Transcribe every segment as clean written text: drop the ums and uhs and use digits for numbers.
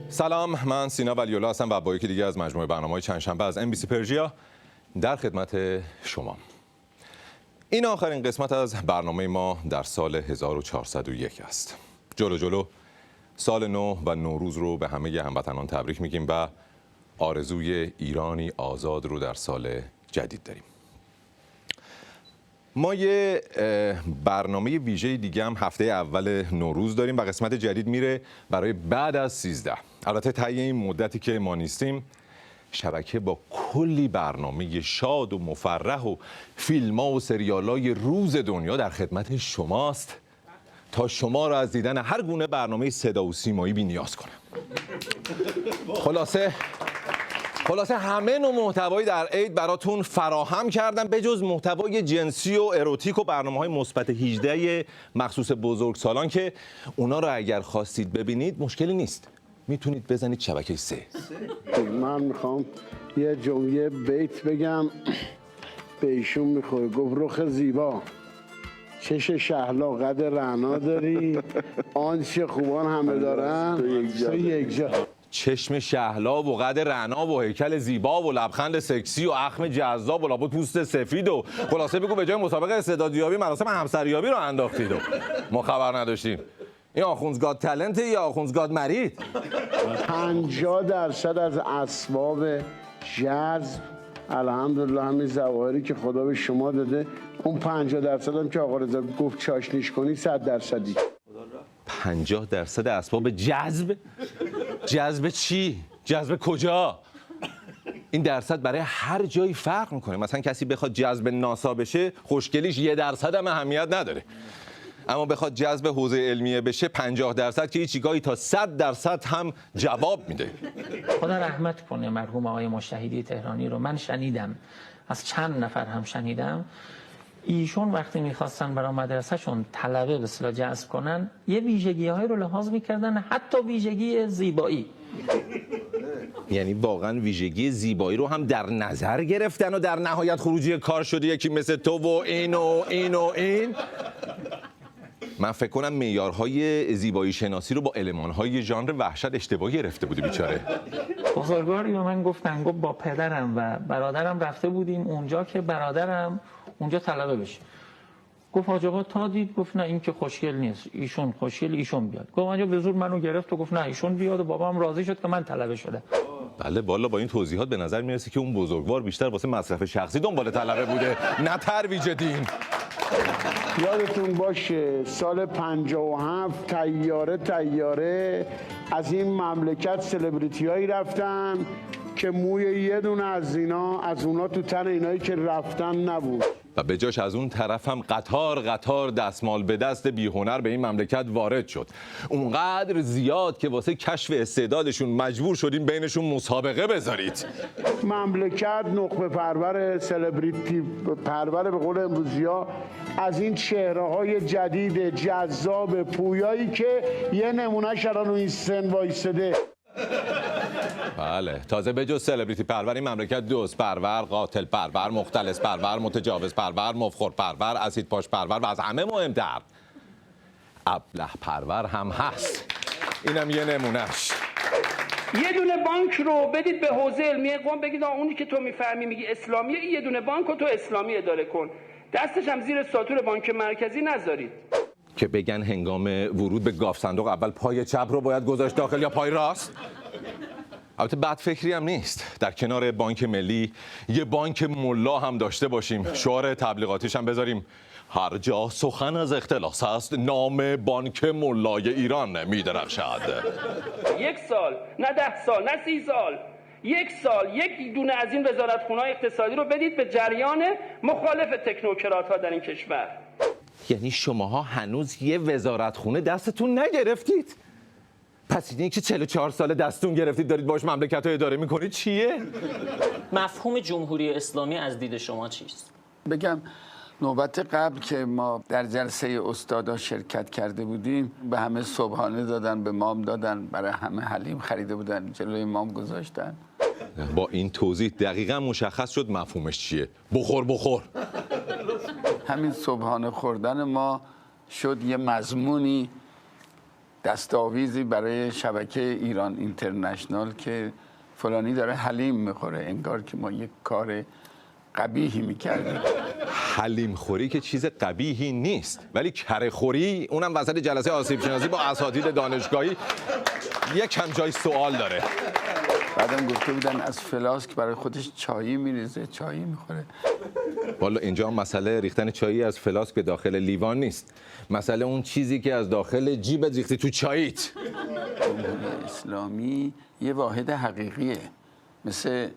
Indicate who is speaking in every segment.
Speaker 1: سلام، من سینا ولی‌الله هستم و با یکی دیگه از مجموعه برنامه‌های چند شنبه از MBC پرژیا در خدمت شما. این آخرین قسمت از برنامه ما در سال 1401 است. جلو سال نو و نوروز رو به همه هموطنان تبریک میگیم و آرزوی ایرانی آزاد رو در سال جدید داریم. ما یه برنامه ویژه دیگه هم هفته اول نوروز داریم و قسمت جدید میره برای بعد از 13. البته طی این مدتی که ما نیستیم شبکه با کلی برنامه شاد و مفرح و فیلم‌ها و سریال‌های روز دنیا در خدمت شماست تا شما را از دیدن هر گونه برنامه صدا و سیمایی بی‌نیاز کنه. خلاصه همه نوع محتوایی در عید براتون فراهم کردم به جز محتوای جنسی و اروتیک و برنامه‌های مثبت 18 مخصوص بزرگسالان که اونا رو اگر خواستید ببینید مشکلی نیست. میتونید بزنید شبکه 3.
Speaker 2: من میخوام یه جمله بیت بگم به ایشون میخوره. گفت رخ زیبا چش شهلا قد رعنا داری آنچه خوبان همه دارن تو یک جا.
Speaker 1: چشم شهلا و قد رعنا و هیکل زیبا و لبخند سکسی و اخم جذاب و لابد پوست سفید و خلاصه بگو به جای مسابقه استعدادیابی مراسم همسریابی رو انداختید و ما خبر نداشتیم. این آخوندزگاد تالنت یا آخوندزگاد مرید؟
Speaker 2: 50% از اسباب جذب الحمدلله همین ظواهری که خدا به شما داده، اون 50% هم که آقا رضا گفت چاشنیش کنی 100%.
Speaker 1: 50% اسباب جذب؟ جذب چی؟ جذب کجا؟ این درصد برای هر جایی فرق میکنه. مثلا کسی بخواد جذب ناسا بشه خوشگلیش 1% هم اهمیت نداره، اما بخواد جذب حوزه علمیه بشه 50% که هیچ گاهی تا 100% هم جواب میده.
Speaker 3: خدا رحمت کنه مرحوم آقای مجتهدی تهرانی رو. من شنیدم، از چند نفر هم شنیدم، ایشون وقتی میخواستن برای مدرسهشون طلبه به اصطلاح جذب کنن یه ویژگی‌هایی رو لحاظ میکردن، حتی ویژگی زیبایی.
Speaker 1: یعنی واقعا ویژگی زیبایی رو هم در نظر گرفتن و در نهایت خروجی کار شده یکی مثل تو و این و این و این. من فکر کنم معیارهای زیبایی شناسی رو با المان‌های ژانر وحشت اشتباهی گرفته بودی بیچاره.
Speaker 3: بزرگواری به من گفتن، گفت با پدرم و برادرم رفته بودیم اونجا که برادرم اونجا طلبه بشه. گفت حاج آقا تا دید؟ گفت نه این که خوشگل نیست، ایشون خوشگل، ایشون بیاد. گفت اونجا به زور منو گرفت و گفت نه ایشون بیاد و بابام راضی شد که من طلبه شدم.
Speaker 1: بله والا با این توضیحات به نظر میرسه که اون بزرگوار بیشتر واسه مصرف شخصی دنبال طلبه بوده نه ترویج دین.
Speaker 2: یادتون باشه سال 57 طیاره از این مملکت سلبریتی هایی رفتن که موی یه دونه از اونا تو تن اینایی که رفتن نبود
Speaker 1: و به جاش از اون طرف هم قطار دستمال به دست بیهنر به این مملکت وارد شد، اونقدر زیاد که واسه کشف استعدادشون مجبور شدیم بینشون مسابقه بذارید.
Speaker 2: مملکت نخبه پرور، سلبریتی پرور به قول امروزی‌ها، از این چهره‌های جدید جذاب پویایی که یه نمونه شران این سن وایساده.
Speaker 1: بله تازه به جز سلبریتی پرور این مملکت دوست پرور، قاتل پرور، مختلس پرور، متجاوز پرور، مفخور پرور، اسید پاش پرور و از همه مهمتر ابله پرور هم هست. اینم یه نمونهش.
Speaker 4: یه دونه بانک رو بدید به حوزه علمیه قم، بگید اونی که تو میفهمی میگی اسلامیه، یه دونه بانک رو تو اسلامی اداره کن، دستش هم زیر ساتور بانک مرکزی نذارید.
Speaker 1: که بگن هنگام ورود به گاف صندوق اول پای چپ رو باید گذاشت داخل یا پای راست؟ البته بد فکری هم نیست در کنار بانک ملی یه بانک ملا هم داشته باشیم، شعار تبلیغاتیش هم بذاریم هر جا سخن از اختلاس است نام بانک ملای ایران میدرخشد.
Speaker 4: 1 سال نه 10 سال نه 30 سال یک سال یک دونه از این وزارتخونه‌های اقتصادی رو بدید به جریان مخالف تکنوکرات‌ها در این کشور.
Speaker 1: یعنی شماها هنوز یه وزارتخونه دستتون نگرفتید؟ پس اینی که 44 سال دستتون گرفتید دارید باش مملکت رو اداره میکنید چیه؟
Speaker 5: مفهوم جمهوری اسلامی از دید شما چیست؟
Speaker 6: بگم نوبت قبل که ما در جلسه استادا شرکت کرده بودیم به همه صبحانه دادن، به مام دادن، برای همه حلیم خریده بودن جلوی مام گذاشتن.
Speaker 1: با این توضیح دقیقا مشخص شد مفهومش چیه. بخور بخور.
Speaker 6: همین صبحانه خوردن ما شد یه مضمونی دستاویزی برای شبکه ایران اینترنشنال که فلانی داره حلیم میخوره، انگار که ما یک کار قبیحی میکردیم.
Speaker 1: حلیم خوری که چیز قبیحی نیست، ولی کره خوری اونم وسط جلسه آسیب شناسی با اساتید دانشگاهی یکم جای سوال داره.
Speaker 6: بعدم گفته بودن از فلاسک برای خودش چایی میریزه، چایی میخوره.
Speaker 1: والا اینجا مسئله ریختن چایی از فلاسک به داخل لیوان نیست، مسئله اون چیزی که از داخل جیبت ریختی تو چاییت.
Speaker 6: جمهوری اسلامی یه واحد حقیقیه، مثل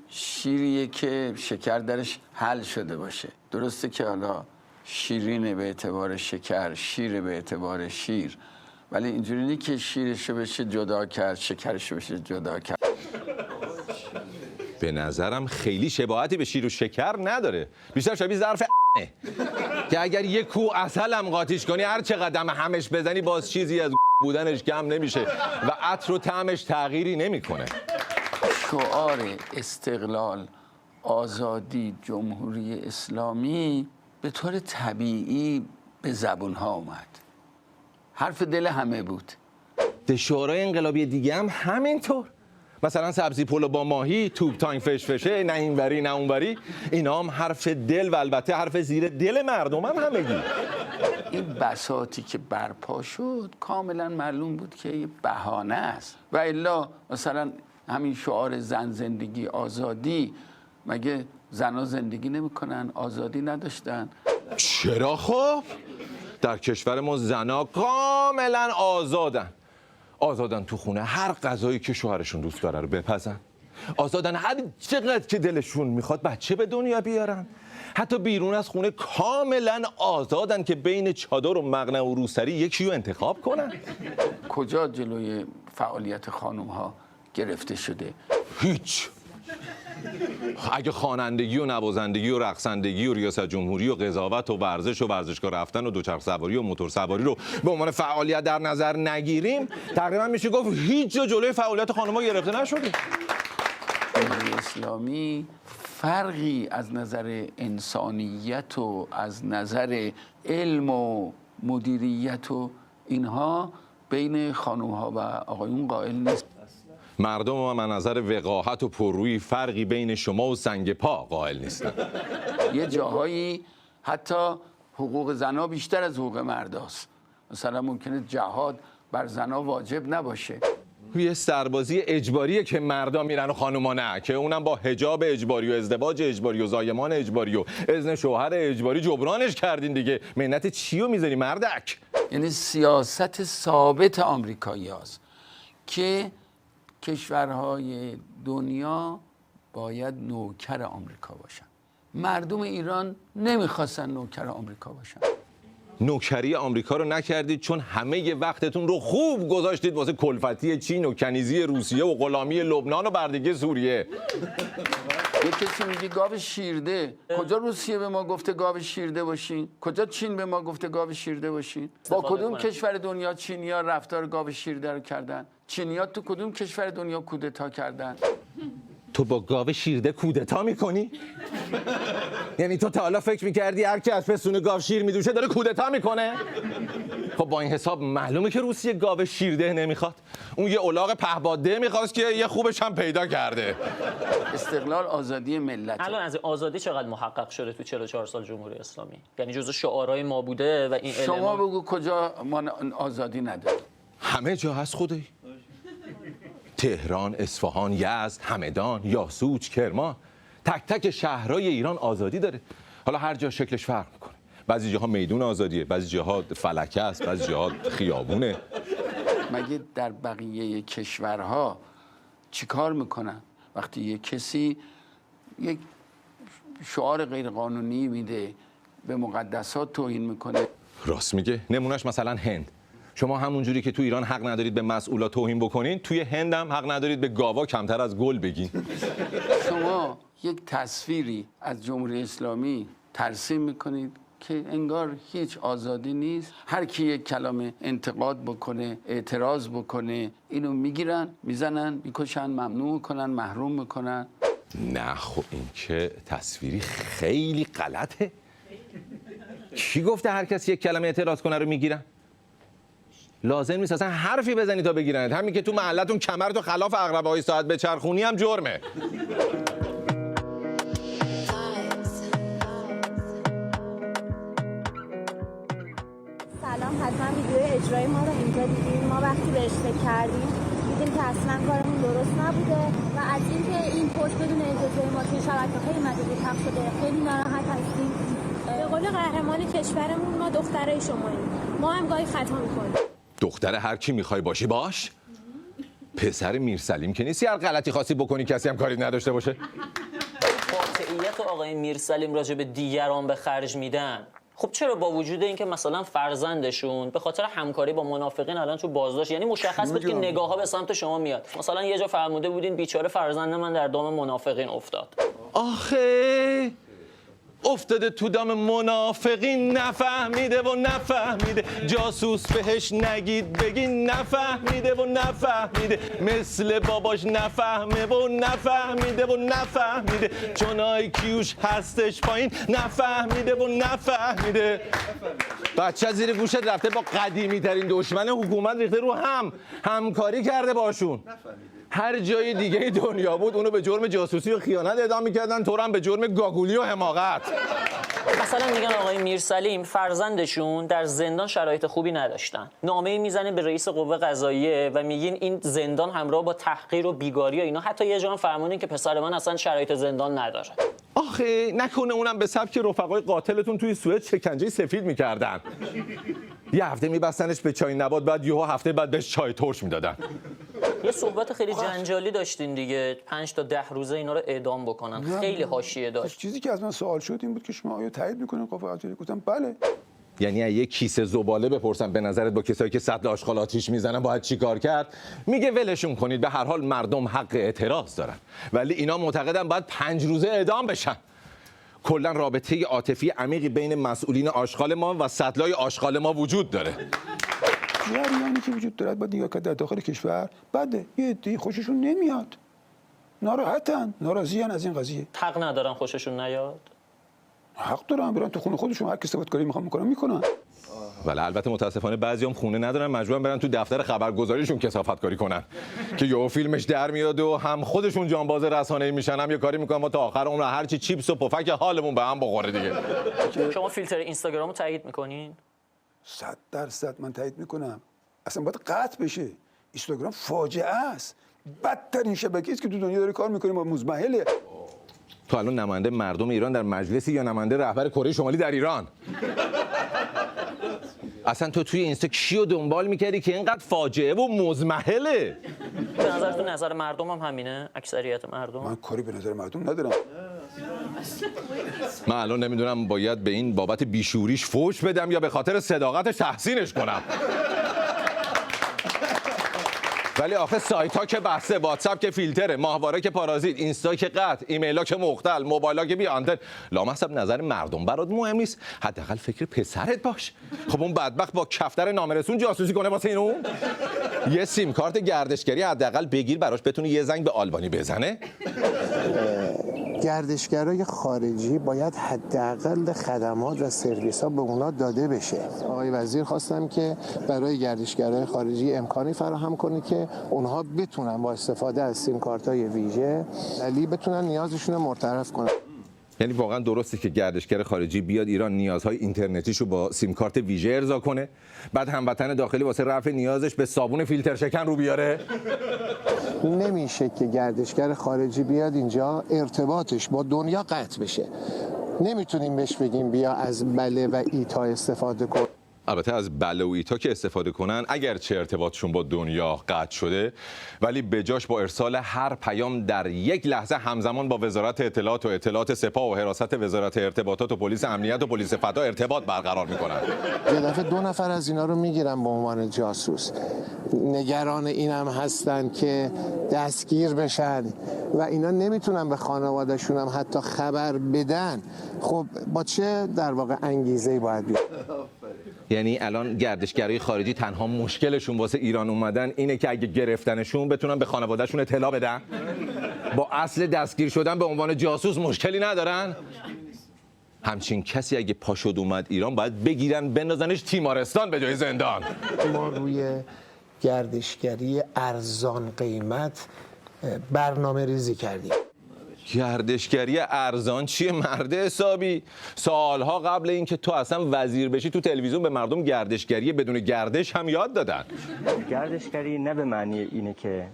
Speaker 6: شیریه که شکر درش حل شده باشه. درسته که حالا شیرینه به اعتبار شکر، شیر به اعتبار شیر، ولی اینجوری نیست که شیرشو بشه جدا کرد، شکرشو بشه جدا کرد.
Speaker 1: به نظرم خیلی شباهتی به شیر و شکر نداره، بیشتر شبیه ظرف که اگر یک کو عسل هم قاطیش کنی هر چقدر همش بزنی باز چیزی از بودنش کم نمیشه و عطر و طعمش تغییری نمیکنه.
Speaker 6: شعار استقلال، آزادی، جمهوری اسلامی به طور طبیعی به زبونها اومد، حرف دل همه بود.
Speaker 1: شعارهای انقلابی دیگه هم همینطور، مثلا سبزی پلو با ماهی، توپ تانک فشفشه، نه اینوری نه اونوری، اینا هم حرف دل و البته حرف زیر دل مردم هم همگی.
Speaker 6: این بساطی که برپا شد کاملا معلوم بود که یه بهانه است، و الا مثلا همین شعار زن زندگی آزادی، مگه زنها زندگی نمیکنن، آزادی نداشتن؟
Speaker 1: چرا خب؟ در کشور ما زنها کاملا آزادن تو خونه هر غذایی که شوهرشون دوست داره رو بپزن، آزادن هر چقدر که دلشون میخواد بچه به دنیا بیارن، حتی بیرون از خونه کاملا آزادن که بین چادر و مقنعه و روسری یکی رو انتخاب کنن.
Speaker 6: کجا جلوی فعالیت خانم ها گرفته شده؟
Speaker 1: هیچ. اگه خوانندگی و نوازندگی و رقصندگی و ریاست جمهوری و قضاوت و ورزش و ورزشگاه رفتن و دوچرخ سواری و موتور سواری رو به عنوان فعالیت در نظر نگیریم، تقریبا میشه گفت هیچ جا جلوی فعالیت خانم‌ها گرفته نشده.
Speaker 6: جمهوری اسلامی فرقی از نظر انسانیت و از نظر علم و مدیریت و اینها بین خانم‌ها و آقایون قائل نیست.
Speaker 1: مردم هم از نظر وقاحت و پررویی فرقی بین شما و سنگ پا قائل نیستن.
Speaker 6: یه جاهایی حتی حقوق زنها بیشتر از حقوق مرداست. مثلا ممکنه جهاد بر زنها واجب نباشه.
Speaker 1: یه سربازی اجباریه که مردا میرن و خانوما نه، که اونم با حجاب اجباری و ازدواج اجباری و زایمان اجباری و اذن شوهر اجباری جبرانش کردین دیگه. منت چیو میذاری مردک؟
Speaker 6: یعنی سیاست ثابت آمریکایی هاست که کشورهای دنیا باید نوکر آمریکا باشن. مردم ایران نمیخواستن نوکر آمریکا باشن.
Speaker 1: نوکری آمریکا رو نکردید چون همه وقتتون رو خوب گذاشتید واسه کلفتی چین و کنیزی روسیه و غلامی لبنان و بردگی سوریه.
Speaker 6: یه کسی میگه گاو شیرده. کجا روسیه به ما گفته گاو شیرده باشین؟ کجا چین به ما گفته گاو شیرده باشین؟ با کدوم کشور دنیا چینی‌ها رفتار گاو شیرده رو کردن؟ چینی‌ها تو کدوم کشور دنیا کودتا کردن؟
Speaker 1: تو با گاو شیرده کودتا میکنی؟ یعنی تو تا حالا فکر میکردی هر کی از پستون گاو شیر میدوشه داره کودتا میکنه؟ خب با این حساب معلومه که روسیه گاو شیرده نمیخواد. اون یه الاغ پهباده میخواست که یه خوبش هم پیدا کرده.
Speaker 6: استقلال آزادی ملت.
Speaker 5: الان از آزادی چقدر محقق شده تو 44 سال جمهوری اسلامی؟ یعنی جزو شعارهای ما بوده و این
Speaker 6: شما بگو کجا ما آزادی نداریم؟
Speaker 1: همه جا هست خدایی. تهران، اصفهان، یزد، همدان، یاسوج، کرمان، تک تک شهرهای ایران آزادی داره. حالا هر جا شکلش فرق میکنه. بعضی جاها میدون آزادیه، بعضی جاها فلکه است، بعضی جاها خیابونه.
Speaker 6: مگه در بقیه کشورها چیکار میکنن؟ وقتی یک کسی یک شعار غیرقانونی میده، به مقدسات توهین میکنه.
Speaker 1: راست میگه. نمونهش مثلا هند. شما همونجوری که تو ایران حق ندارید به مسئولا توهین بکنین، توی هند هم حق ندارید به گاوا کمتر از گل بگین.
Speaker 6: شما یک تصویری از جمهوری اسلامی ترسیم میکنید که انگار هیچ آزادی نیست. هر کی یک کلمه انتقاد بکنه، اعتراض بکنه، اینو میگیرن، میزنن، میکشن، ممنوع کنن، محروم میکنن.
Speaker 1: نه خب این که تصویری خیلی غلطه. کی گفته هر کسی یک کلمه اعتراض کنه رو میگیرن؟ لازم نیست اصلا حرفی بزنی تا بگیرنت. همین که تو محلتون کمرتو خلاف عقربه‌های ساعت به چرخونی هم جرمه.
Speaker 7: سلام، حتما ویدیوی اجرای ما رو اینجا دیدیم. ما وقتی بهش فکر کردیم دیدیم که اصلا کارمون درست نبوده و از اینکه این پست بدون اجازه ما توی شبکه‌های مجازی پخش شده خیلی ناراحت هستیم. به قول قهرمان کشورمون ما دخترای شماییم. ما هم گاهی خطا می‌کنیم.
Speaker 1: دختر هر کی میخوای باشی باش. پسر میرسلیم که نیستی هر غلطی خاصی بکنی کسی هم کاری نداشته باشه.
Speaker 5: قاطعیت آقای میرسلیم راجع به دیگران به خرج میدن. خب چرا با وجود اینکه مثلا فرزندشون به خاطر همکاری با منافقین الان تو بازداشت، یعنی مشخص بود که نگاه‌ها به سمت شما میاد. مثلا یه جا فرموده بودین بیچاره فرزند من در دام منافقین افتاد.
Speaker 1: آخه افتاده تو دام منافقین، نفهمیده و نفهمیده، جاسوس بهش نگید بگین نفهمیده و نفهمیده، مثل باباش نفهمه و نفهمیده و نفهمیده، چون آیکیوش هستش پایین نفهمیده و نفهمیده. بچه زیر گوشت رفته با قدیمی ترین دشمن حکومت ریخته رو همکاری کرده باشون. هر جای دیگه دنیا بود اونو به جرم جاسوسی و خیانت اعدام می‌کردن، تو رو هم به جرم گاگولی و حماقت.
Speaker 5: مثلا میگن آقای میرسلیم فرزندشون در زندان شرایط خوبی نداشتن. نامه‌ای میزنه به رئیس قوه قضاییه و میگین این زندان همراه با تحقیر و بیگاری و اینا. حتی یه جا هم فرمودین که پسر من اصلا شرایط زندان نداره.
Speaker 1: آخه نکنه اونم به سبک رفقای قاتلتون توی سوئد شکنجه سفید می‌کردن. یه هفته می‌بستنش به چای نبات، بعد یهو هفته بعد بهش چای ترش میدادن.
Speaker 5: یه صحبت خیلی جنجالی داشتین دیگه، 5 تا 10 روزه اینا رو اعدام بکنن. خیلی حاشیه داشت.
Speaker 8: چیزی که از من سوال شد این بود که شما آیا تایید میکنین قوه قضاییه؟ گفتم بله.
Speaker 1: یعنی یه کیسه زباله بپرسم به نظرت با کسایی که سطل آشغال آتیش میزنن باید چی کار کرد؟ میگه ولشون کنید، به هر حال مردم حق اعتراض دارن، ولی اینا معتقدن باید 5 روزه اعدام بشن. کلا رابطه عاطفی عمیقی بین مسئولین آشغال ما و سطلای آشغال ما وجود داره.
Speaker 8: جریانی که وجود دارد باید نگاه کرد در داخل کشور. بده یه عده‌ای خوششون نمیاد، ناراحتن، ناراضیان از این قضیه.
Speaker 5: حق ندارن خوششون نیاد.
Speaker 8: حق دارن برن تو خونه خودشون، هر کی صفات کاری میخوان میکنن.
Speaker 1: ولی البته متاسفانه بعضیام خونه ندارن، مجبورن برن تو دفتر خبرگزاریشون کثافت کاری کنن که یهو فیلمش در میاد و هم خودشون جانباز رسانه‌ای میشن، هم یه کاری میکنن ما تا آخر عمر هر چی چیپس و پفک حالمون به هم بخوره دیگه.
Speaker 5: شما فیلتر اینستاگرامو تایید میکنین؟
Speaker 8: 100% من تایید میکنم. اصلا باید قطع بشه. اینستاگرام فاجعه است. بدترین شبکه‌ای است که تو دنیا داره کار میکنه، با مزمحله.
Speaker 1: تو الان نماینده مردم ایران در مجلسی یا نماینده رهبر کره شمالی در ایران؟ اصلا تو توی اینستا کیو دنبال میکردی که اینقدر فاجعه و مزمحله؟
Speaker 5: به نظرتون نظر مردم هم همینه؟ اکثریت مردم؟
Speaker 8: من کاری به نظر مردم ندارم.
Speaker 1: من الان نمیدونم باید به این بابت بیشوریش فوش بدم یا به خاطر صداقتش تحسینش کنم. ولی آخه سایت ها که بحثه، واتساپ که فیلتره، ماهواره که پارازیت، اینستا که قطع، ایمیل ها که مختل، موبایل ها که بی آنتن. لامصب نظر مردم برات مهم نیست، حداقل فکر پسرت باش. خب اون بدبخت با کفتر نامرسون جاسوسی کنه واسه اینو؟ یه سیم کارت گردشگری حداقل بگیر براش بتونه یه زنگ به آلبانی بزنه.
Speaker 9: گردشگرای خارجی باید حداقل خدمات و سرویس ها به اونا داده بشه. آقای وزیر خواستم که برای گردشگرای خارجی امکانی فراهم کنه که اونها بتونن با استفاده از سیم کارت های ویژه علی بتونن نیازشون رو مرترف کنن.
Speaker 1: یعنی واقعا درسته که گردشگر خارجی بیاد ایران نیازهای اینترنتیشو با سیم کارت ویژه ارضا کنه، بعد هموطن داخلی واسه رفع نیازش به صابون فیلتر شکن رو بیاره؟
Speaker 9: نمیشه که گردشگر خارجی بیاد اینجا ارتباطش با دنیا قطع بشه. نمیتونیم بهش بگیم بیا از بله و ایتا استفاده کن.
Speaker 1: البته از بلویتا که استفاده کنن اگرچه ارتباطشون با دنیا قطع شده، ولی به جاش با ارسال هر پیام در یک لحظه همزمان با وزارت اطلاعات و اطلاعات سپاه و حراست وزارت ارتباطات و پلیس امنیت و پلیس فضا ارتباط برقرار میکنن.
Speaker 9: یه دفعه 2 نفر از اینا رو میگیرن به عنوان جاسوس، نگران اینم هستن که دستگیر بشن و اینا نمیتونن به خانواده‌شون هم حتی خبر بدن. خب با چه در واقع انگیزه‌ای باید بیاد؟
Speaker 1: یعنی الان گردشگرای خارجی تنها مشکلشون واسه ایران اومدن اینه که اگه گرفتنشون بتونن به خانواده‌شون اطلاع بدن؟ با اصل دستگیر شدن به عنوان جاسوس مشکلی ندارن؟ همچین کسی اگه پاشد اومد ایران باید بگیرن بندازنش تیمارستان به جای زندان.
Speaker 9: ما روی گردشگری ارزان قیمت برنامه ریزی کردیم.
Speaker 1: گردشگری ارزان چیه مرد حسابی؟ سالها قبل اینکه تو اصلا وزیر بشی تو تلویزیون به مردم گردشگری بدون گردش هم یاد دادن.
Speaker 10: گردشگری نه به معنی اینه که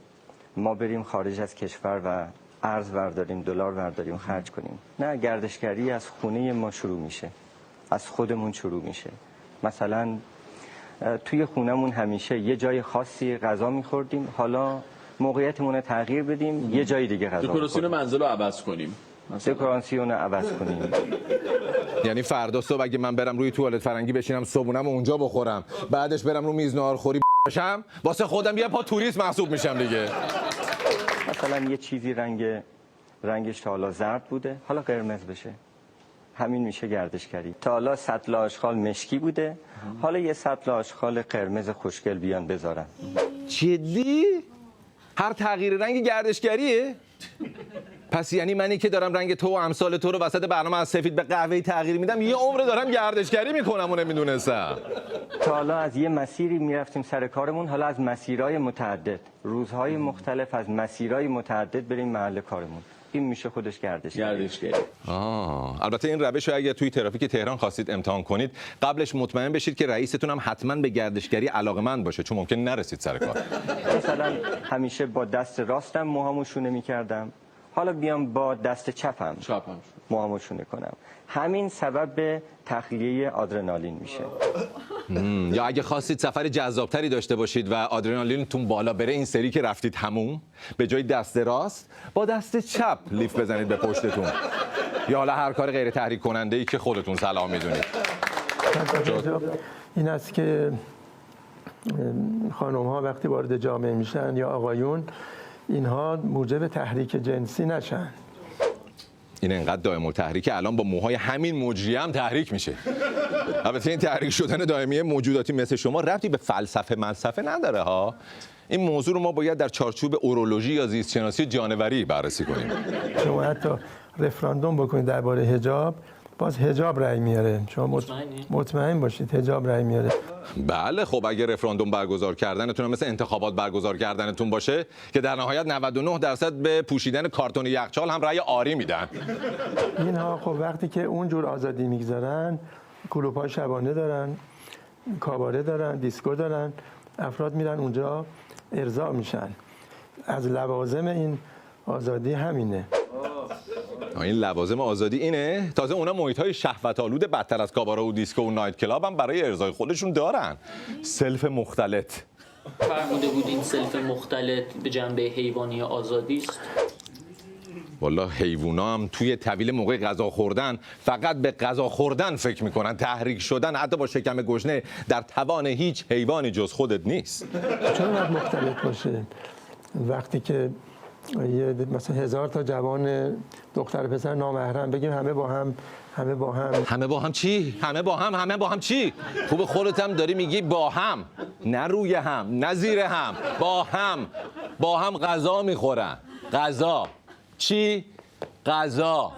Speaker 10: ما بریم خارج از کشور و ارز برداریم، دلار برداریم خرج کنیم. نه، گردشگری از خونه ما شروع میشه، از خودمون شروع میشه. مثلا توی خونمون همیشه یه جای خاصی غذا میخوردیم، حالا موقعیتمون رو تغییر بدیم، یه جای دیگه غذا
Speaker 11: دکوراسیون منزل رو عوض کنیم.
Speaker 10: دکوراسیون رو عوض کنیم.
Speaker 1: یعنی فردا صبح اگه من برم روی توالت فرنگی بشینم صبحونم و اونجا بخورم، بعدش برم رو میز ناهارخوری باشم، واسه خودم یه پا توریست محسوب میشم دیگه.
Speaker 10: مثلا یه چیزی رنگش تا حالا زرد بوده، حالا قرمز بشه، همین میشه گردشگری. تا حالا سطل آشغال مشکی بوده، حالا یه سطل آشغال قرمز خوشگل بیان بذارن.
Speaker 1: جدی؟ هر تغییر رنگ گردشگریه؟ پس یعنی منی که دارم رنگ تو و امثال تو رو وسط برنامه از سفید به قهوه‌ای تغییر میدم یه عمر دارم گردشگری میکنم و نمیدونستم.
Speaker 10: تا حالا از یه مسیری میرفتیم سر کارمون، حالا از مسیرهای متعدد، روزهای مختلف از مسیرهای متعدد بریم محل کارمون. این میشه خودش گردشگری.
Speaker 1: البته این روش رو اگر توی ترافیک تهران خواستید امتحان کنید، قبلش مطمئن بشید که رئیستون هم حتما به گردشگری علاقه‌مند باشه، چون ممکن نرسید سر کار.
Speaker 10: مثلا همیشه با دست راستم موهامو شونه میکردم، حالا بیام با دست چپم موهامو شونه کنم. همین سبب به تخلیه آدرنالین میشه.
Speaker 1: یا اگه خواستید سفر جذابتری داشته باشید و آدرنالینتون بالا بره، این سری که رفتید هموم، به جای دست راست با دست چپ لیفت بزنید به پشتتون، یا حالا هر کار غیر تحریک کننده ای که خودتون صلاح میدونید.
Speaker 12: این است که خانم ها وقتی وارد جامعه میشن یا آقایون، اینها موجب تحریک جنسی نشن.
Speaker 1: این انقدر دائم التحریک الان با موهای همین مجری هم تحریک میشه. البته این تحریک شدن دائمی موجوداتی مثل شما ربطی به فلسفه نداره ها. این موضوع رو ما باید در چارچوب اورولوژی یا زیست شناسی جانوری بررسی کنیم.
Speaker 12: شما حتی رفراندوم بکنید درباره حجاب، باز حجاب رأی میاره. شما مطمئن باشید حجاب رأی میاره.
Speaker 1: بله، خب اگه رفراندوم برگزار کردنتون مثل انتخابات برگزار کردنتون باشه که در نهایت 99% به پوشیدن کارتون یخچال هم رأی آری میدن.
Speaker 12: اینها خب وقتی که اونجور آزادی میگذارن، کلوب‌های شبانه دارن، کاباره دارن، دیسکو دارن، افراد میرن اونجا ارضا میشن. از لوازم این آزادی همینه.
Speaker 1: این لوازم آزادی اینه؟ تازه اونا محیط‌های شهوت‌آلود بدتر از کاباره و دیسکو و نایت کلاب هم برای ارضای خودشون دارن. سلف مختلط.
Speaker 5: فرموده بود این سلف مختلط به جنبه حیوانی آزادی است.
Speaker 1: والا حیوونا هم توی طویل موقع غذا خوردن فقط به غذا خوردن فکر میکنن. تحریک شدن حتی با شکم گشنه در توان هیچ حیوانی جز خودت نیست.
Speaker 12: چرا باید مختلط باشه؟ وقتی که مثلا 1000 تا جوان دختر پسر نامحرم بگیم همه با هم
Speaker 1: چی؟ همه با هم چی؟ خوب خودت هم داری میگی با هم، نه روی هم، نه زیر هم، با هم غذا میخورن. غذا چی؟ غذا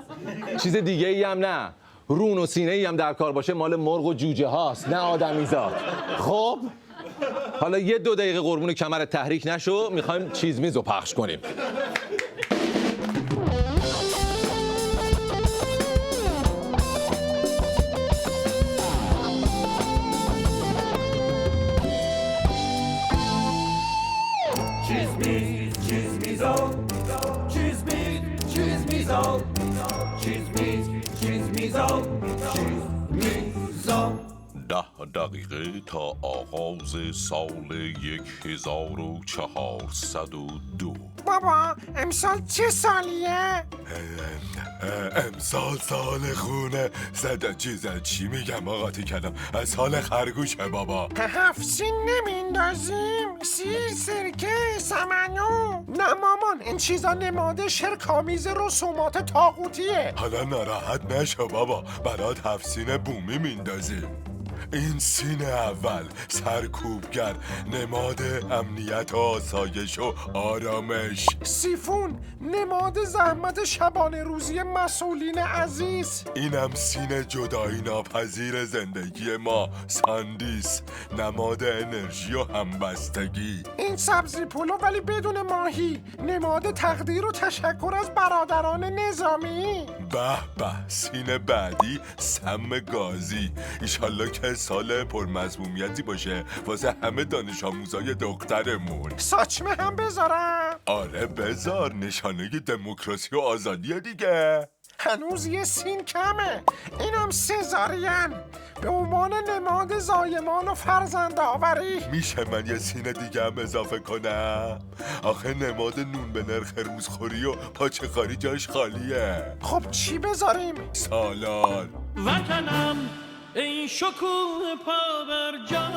Speaker 1: چیز دیگه ای هم نه. رون و سینه ای هم در کار باشه مال مرغ و جوجه هاست، نه آدمیزاد. خب حالا 1-2 دقیقه قربون کمر تحریک نشو، میخوایم چیز میزو پخش کنیم.
Speaker 11: 10 تا آغاز سال 1402.
Speaker 13: بابا امسال چه سالیه؟
Speaker 11: امسال سال خونه چی میگم آقاتی کردم؟ سال خرگوشه بابا.
Speaker 13: 7 سین نمیندازیم؟ سیر، سرکه، سمنو؟ نه مامان، این چیزا نماده شرک‌آمیز رسومات طاغوتیه.
Speaker 11: حالا ناراحت نشو بابا، برات 7 سین بومی میندازیم. این سین اول سرکوبگر، نماد امنیت و آسایش و آرامش.
Speaker 13: سیفون، نماد زحمت شبانه روزی مسئولین عزیز.
Speaker 11: اینم سین جدایی ناپذیر زندگی ما، ساندیس، نماد انرژی و همبستگی.
Speaker 13: این سبزی پلو ولی بدون ماهی، نماد تقدیر و تشکر از برادران نظامی.
Speaker 11: به به، سین بعدی سم گازی، ایشالله که سال پرمضمومیتی باشه واسه همه دانش آموزای دخترمون.
Speaker 13: ساچمه هم بذارم؟
Speaker 11: آره بذار، نشانه دموکراسی و آزادیه دیگه.
Speaker 13: هنوز یه سین کمه، اینم سزارین به عنوان نماد زایمان و فرزند آوری.
Speaker 11: میشه من یه سین دیگه هم اضافه کنم؟ آخه نماد نون به نرخ روزخوری و پاچه خاری جاش خالیه.
Speaker 13: خب چی بذاریم؟
Speaker 11: سالار.
Speaker 14: وطنم ای شکوه پا بر جا،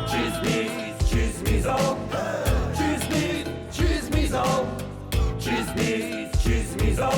Speaker 14: چیز نیست چیز میزا، چیز نیست چیز میزا، چیز نیست چیز میزا.